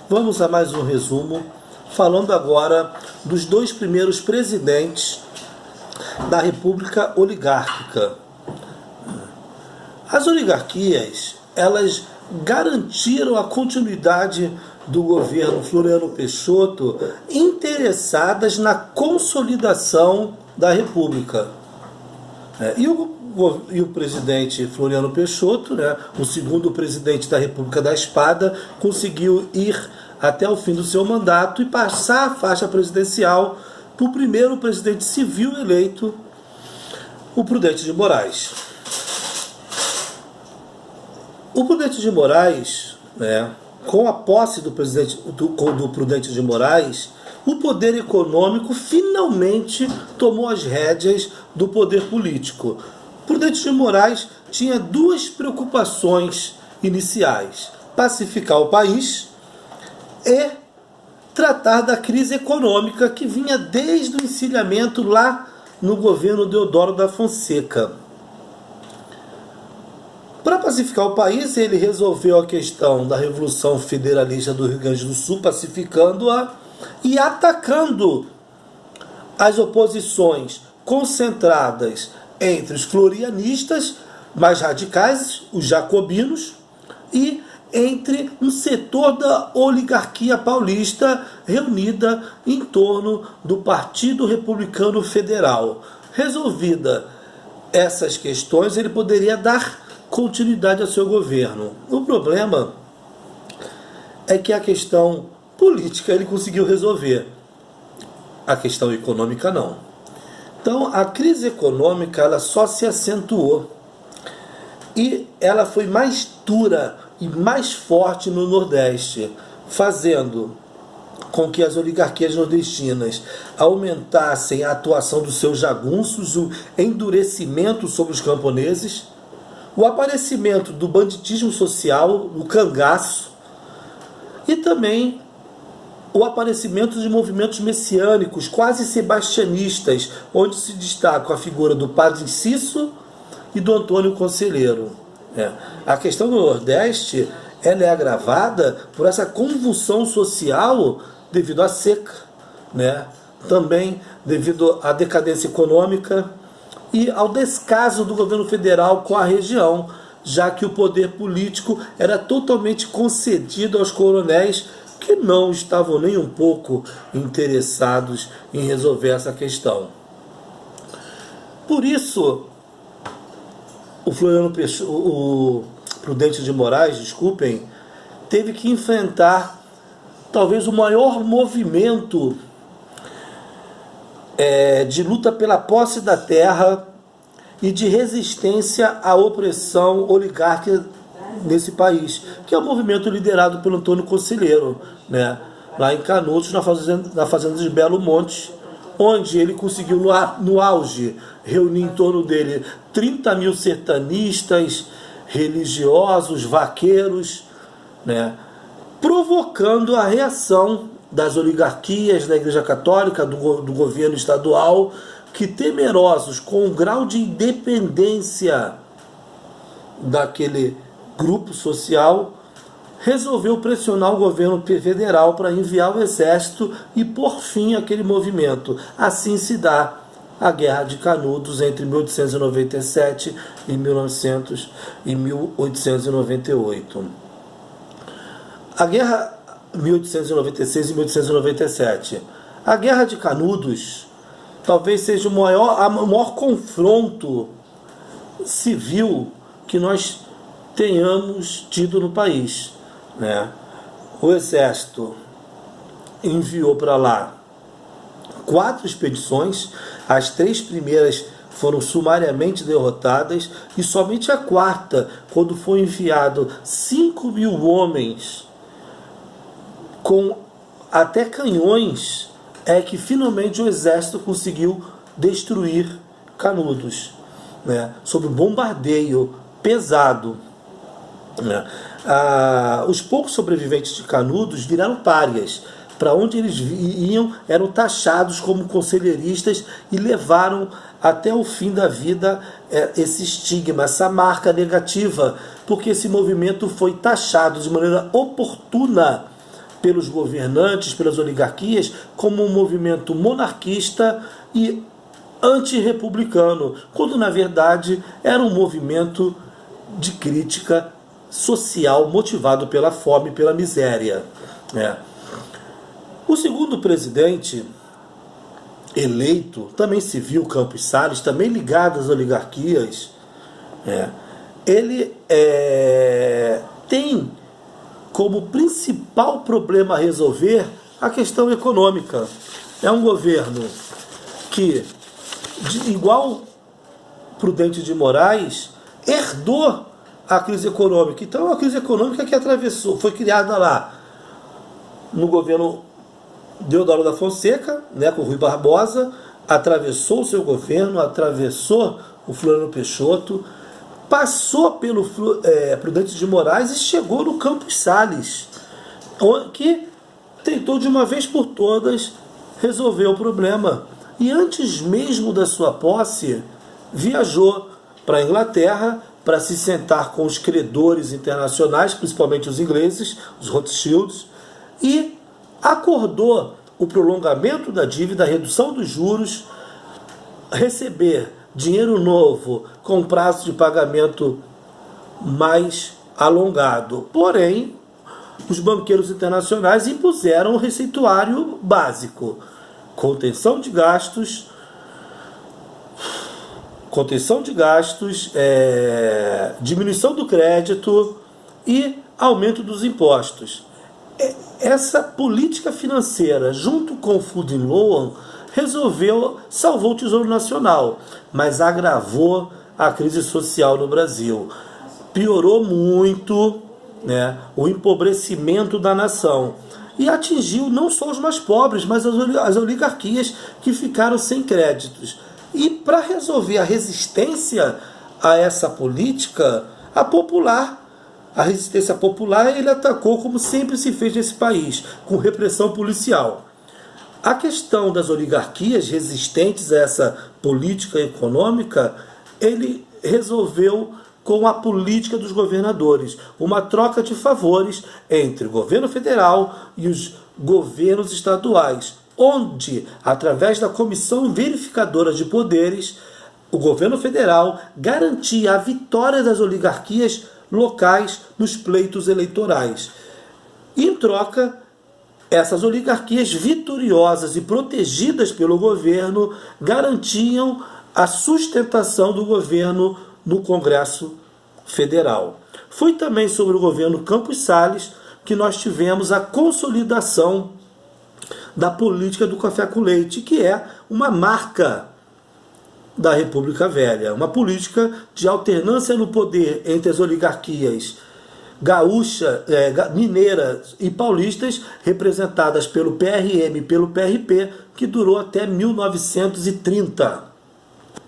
Vamos a mais um resumo, falando agora dos dois primeiros presidentes da República Oligárquica. As oligarquias, elas garantiram a continuidade do governo Floriano Peixoto, interessadas na consolidação da República. E o presidente Floriano Peixoto, o segundo presidente da República da Espada, conseguiu ir até o fim do seu mandato e passar a faixa presidencial para o primeiro presidente civil eleito, o Prudente de Moraes. O Prudente de Moraes, com a posse do Prudente de Moraes, o poder econômico finalmente tomou as rédeas do poder político. Prudente de Moraes tinha duas preocupações iniciais: pacificar o país e tratar da crise econômica que vinha desde o encilhamento lá no governo Deodoro da Fonseca. Para pacificar o país, ele resolveu a questão da Revolução Federalista do Rio Grande do Sul, pacificando-a e atacando as oposições concentradas entre os florianistas mais radicais, os jacobinos, e entre um setor da oligarquia paulista reunida em torno do Partido Republicano Federal. Resolvida essas questões, ele poderia dar continuidade ao seu governo. O problema é que a questão política ele conseguiu resolver, a questão econômica não. Então a crise econômica ela só se acentuou e ela foi mais dura e mais forte no Nordeste, fazendo com que as oligarquias nordestinas aumentassem a atuação dos seus jagunços, o endurecimento sobre os camponeses, o aparecimento do banditismo social, o cangaço, e também o aparecimento de movimentos messiânicos, quase sebastianistas, onde se destaca a figura do Padre Cício e do Antônio Conselheiro. A questão do Nordeste ela é agravada por essa convulsão social devido à seca, também devido à decadência econômica e ao descaso do governo federal com a região, já que o poder político era totalmente concedido aos coronéis que não estavam nem um pouco interessados em resolver essa questão. Por isso, o Prudente de Moraes, teve que enfrentar talvez o maior movimento de luta pela posse da terra e de resistência à opressão oligárquica nesse país, que é o movimento liderado pelo Antônio Conselheiro, lá em Canudos, na fazenda de Belo Monte, onde ele conseguiu no auge reunir em torno dele 30 mil sertanistas, religiosos, vaqueiros, provocando a reação das oligarquias, da Igreja Católica, do governo estadual, que, temerosos com o grau de independência daquele grupo social, resolveu pressionar o governo federal para enviar o exército e pôr fim àquele movimento. Assim se dá a Guerra de Canudos entre 1897 e 1898. A Guerra 1896 e 1897. A Guerra de Canudos talvez seja o maior confronto civil que nós tenhamos tido no país. O exército enviou para lá 4 expedições, as 3 primeiras foram sumariamente derrotadas e somente a 4ª, quando foi enviado 5 mil homens com até canhões, é que finalmente o exército conseguiu destruir Canudos, sob bombardeio pesado. Os poucos sobreviventes de Canudos viraram párias. Para onde eles iam eram taxados como conselheiristas e levaram até o fim da vida esse estigma, essa marca negativa, porque esse movimento foi taxado de maneira oportuna pelos governantes, pelas oligarquias, como um movimento monarquista e antirrepublicano, quando na verdade era um movimento de crítica social motivado pela fome e pela miséria. O segundo presidente eleito, também civil, Campos Salles, também ligado às oligarquias, ele tem como principal problema a resolver a questão econômica. É um governo que, igual Prudente de Moraes, herdou a crise econômica. Então, a crise econômica que atravessou, foi criada lá no governo Deodoro da Fonseca, com Rui Barbosa, atravessou o seu governo, atravessou o Floriano Peixoto, passou pelo Prudente de Moraes e chegou no Campos Salles, que tentou de uma vez por todas resolver o problema. E antes mesmo da sua posse, viajou para a Inglaterra para se sentar com os credores internacionais, principalmente os ingleses, os Rothschilds, e acordou o prolongamento da dívida, a redução dos juros, receber dinheiro novo com prazo de pagamento mais alongado. Porém, os banqueiros internacionais impuseram o receituário básico: contenção de gastos, diminuição do crédito e aumento dos impostos. Essa política financeira, junto com o Food and Loan, salvou o Tesouro Nacional, mas agravou a crise social no Brasil. Piorou muito o empobrecimento da nação e atingiu não só os mais pobres, mas as oligarquias que ficaram sem créditos. E para resolver a resistência a essa política, a resistência popular, ele atacou como sempre se fez nesse país, com repressão policial. A questão das oligarquias resistentes a essa política econômica, ele resolveu com a política dos governadores, uma troca de favores entre o governo federal e os governos estaduais, onde, através da Comissão Verificadora de Poderes, o governo federal garantia a vitória das oligarquias locais nos pleitos eleitorais. E, em troca, essas oligarquias vitoriosas e protegidas pelo governo garantiam a sustentação do governo no Congresso Federal. Foi também sobre o governo Campos Salles que nós tivemos a consolidação da política do café com leite, que é uma marca da República Velha, uma política de alternância no poder entre as oligarquias gaúcha, mineiras e paulistas, representadas pelo PRM e pelo PRP, que durou até 1930.